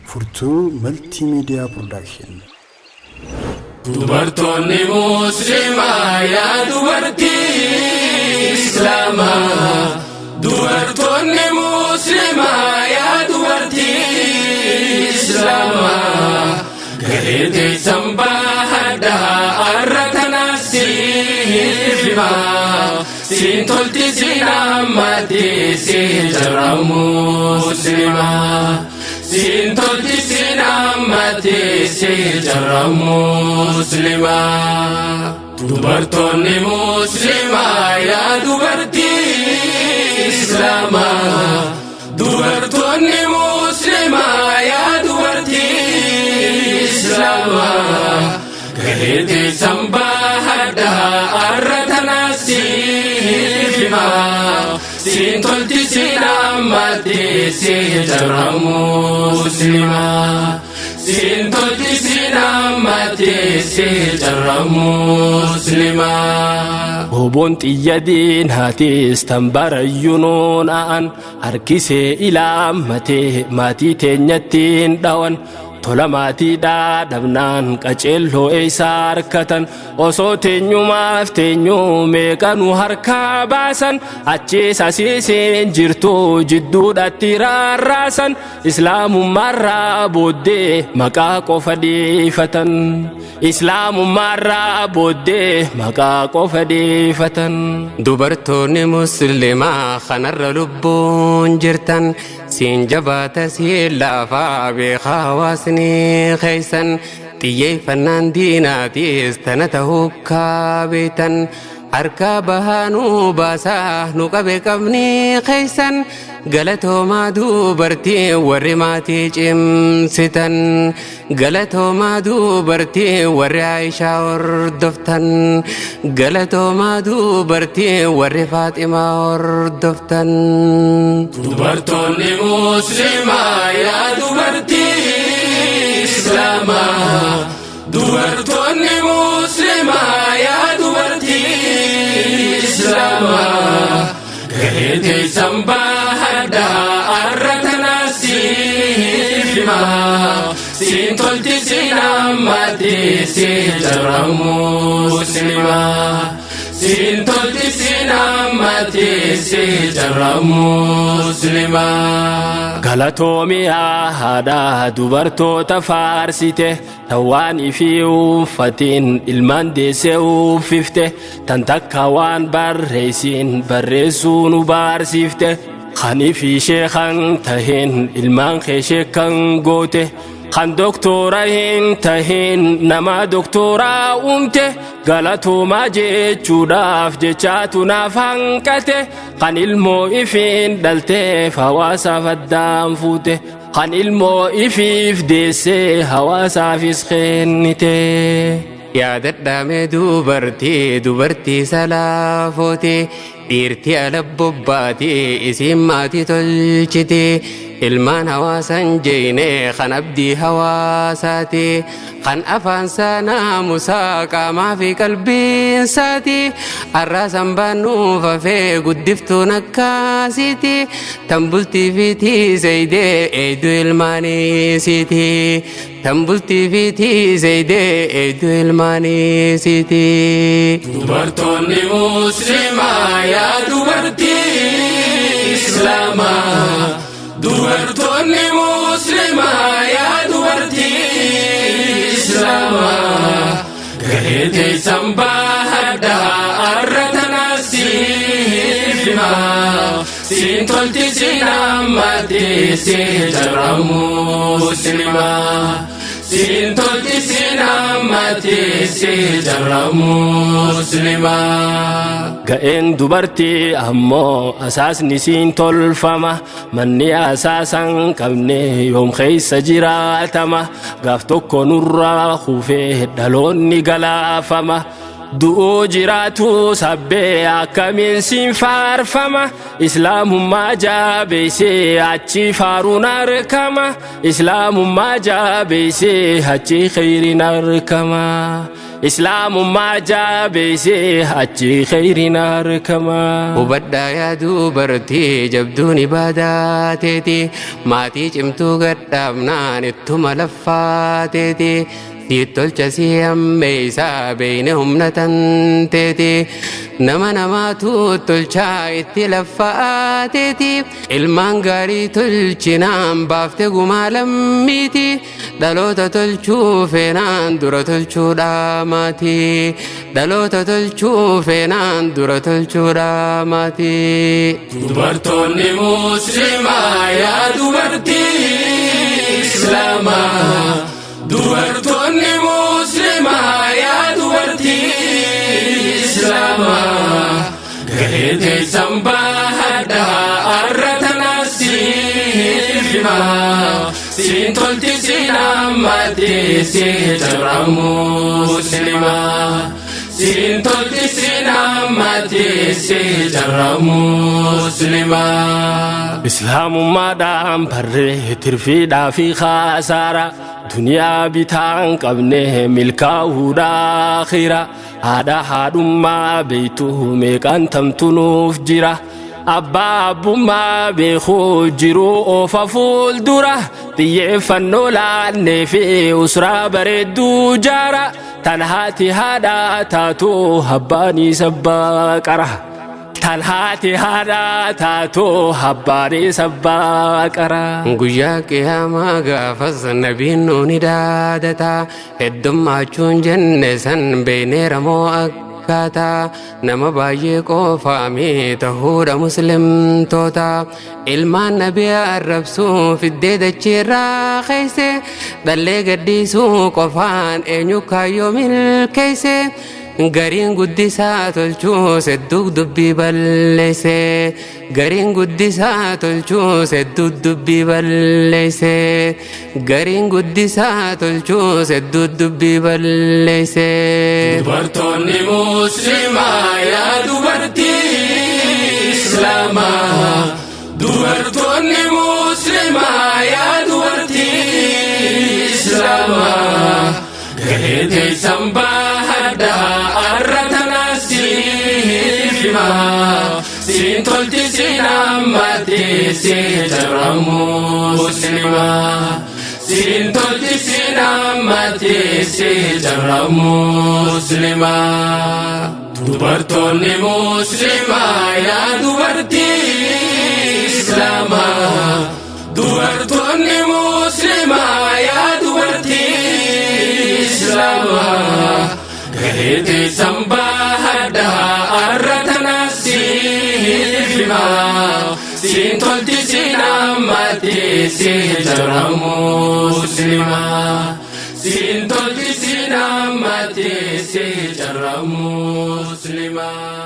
Furtuu Multimedia Production. Dubartoonni Muslimaa yaa dubartii Islaamaa. Dubartoonni Muslimaa yaa dubartii Islaamaa. Gareetee sambaa haddaa arratana siifima. Siintolti sinammatee seejara Muslimaa. Siintolti sinammatee seejara Muslimaa. Dubartoonni Muslimaa yaa dubartii Islaamaa. Dubartoonni Muslimaa yaa dubartii Islaamaa. Gareetee sambaa haddaa arratana siifima. Siintolti sinammatee seejara Muslimaa. Siintolti sinammatee seejara Muslimaa. Boboon xiyyadiin haatis tambarayyuun aan harkisee ilaammatee maatii teenyattiin dhawan. Tola maatiidhaa dhabnaan qaceelloo isaa harkatan osoo teenyumaaf teenyuu meeqanu harkaa baasan achiis asiisiin jirtu jidduudhaatti raarraasan islaamummaarraa booddee maqaa qofa dhiifatan. Islaamummaarraa booddee maqaa qofa dhiifatan. Dubartoonni Muslimaa kanarra lubbuun jirtan siin jabaata siin laafaa beekaa hawaasni keeysan xiyyeeffannaan diinaatis tana ta'uu beektan harka bahaanuu baasaa nu qabe qabni keeysan galatoomaa dubartii warri maatii cimsitan galatoomaa dubartii warri Aishaa hordoftan galatoomaa dubartii warri Faaximaa hordoftan. Dubartoonni Muslimaa yaa dubartii Islaamaa. Dubartoonni Muslimaa yaa dubartii Islaamaa. Gareetee sambaa haddaa arratana siifima. Siintolti sinammatee seejara Muslimaa. Siintolti sinammatee seejara Muslimaa. Galatoomiyaa haadhaa dubartoota faarsite tawaan ifii uffatiin ilmaan deessee uffifte tan takka waan barreessin barreessuu nu barsiifte kan ifii sheekan tahin ilmaan kee sheekan goote. Kan doktora hin tahin nama doktora uumte galatoomaa jechuudhaaf jechaatu naaf hanqate kan ilmoo ifiin dhalteef hawaasaaf addaan fuute kan ilmoo ifiif deessee hawaasaafis kennite. Yaadadhaame dubartii salaafooti dhiirtii ala bobbaatii isiin maatii tolchiti. Ilmaan hawaasan jeynee kan abdii hawaasaati kan afaansaa naamusaa qaamaa fi qalbiinsaati arraasan baannuuf hafee guddiftuun akkasiiti tan bultii fi tiiseydee eeyduu ilmaaniisiiti tan bultii fi tiiseydee eeyduu ilmaaniisiiti. Dubartoonni Muslimaa yaa dubartii Islaamaa. Dubartoonni Muslimaa yaa dubartii Islaamaa. Gareetee sambaa haddaa arratana siifima. Siintolti sinammatee seejara Muslimaa. Siintolti sinammatee seejara Muslimaa. Ga'een dubartii ammoo asaasni siin tolfama manni asaasan qabne yoom keessa jiraatama gaaf tokko nurraa kufee dhaloonni galaafama. Du'uu jiraatu sabbee akkamiin siin faarfama islaamummaa jaabeessee achi faaruun argama islaamummaa jaabeessee achi khayriin argama إسلام ما جابسي أجي خيرنا ركما وبدا يا دوبرتي جبدوني باداتي ماتي جمتو قدامنا نتم لفاتي تيتول سيام بيسا بينهم نتنتي نما توتل شاي تلفاتي المانغاري تلشنام بافتقو مالميتي دلوتا تلشو فينان دورا تلشو داماتي دلوتا تلشو فينان دورا تلشو داماتي dubartoonni muslimaa yaa dubartii islaamaa dubartoonni muslimaa yaa dubartii islaamaa gahee teessan baadhaa arra tanaasiif himaa siin tolti siin ammatee siin jarra muslimaa siin tolti siin ammatee siin jarra muslimaa إسلام ما دام بره ترفيدا في خسارة دنيا بتان قبنه ملكا ودا خيرا هذا ما بيته ميكان تمتنوف جرا أباب ما بيخو جرو ففول دورة تيفنو لاني في أسرى بريدو جارة تنهاتي هذا تاتو هباني سباكره تلهاتي هذا تاتو هباني سباكره guyyaa qiyaamaa gaafas nabiin nuuni daadata heddummachuun jenne san beeneera moo akkaataa nama baay'ee qofaami tahuudha muslimtoota ilmaan nabii arrabsuu fiddee dachiirraa keeyse dhallee gaddisuu qofaan eenyu kaayyoo milkeeyse gariin guddisaa tolchuu sedduu dubbii balleeyse gariin guddisaa tolchuu sedduu dubbii balleeyse gariin guddisaa tolchuu sedduu dubbii balleeyse dubartoonni muslimaa yaa dubartii islaamaa dubartoonni muslimaa yaa dubartii islaamaa gahee teessan baadhaa arra tanaasiif himaa siin tolti siin ammatee siin jarra muslimaa siin tolti siin ammatee siin jarra muslimaa dubartoonni muslimaa yaa dubartii islaamaa dubartoonni muslimaa yaa dubartii islaamaa gahee teessan baadhaa arra tanaasiif himaa siin tolti siin ammatee siin jarra muslimaa siin tolti siin ammatee siin jarra muslimaa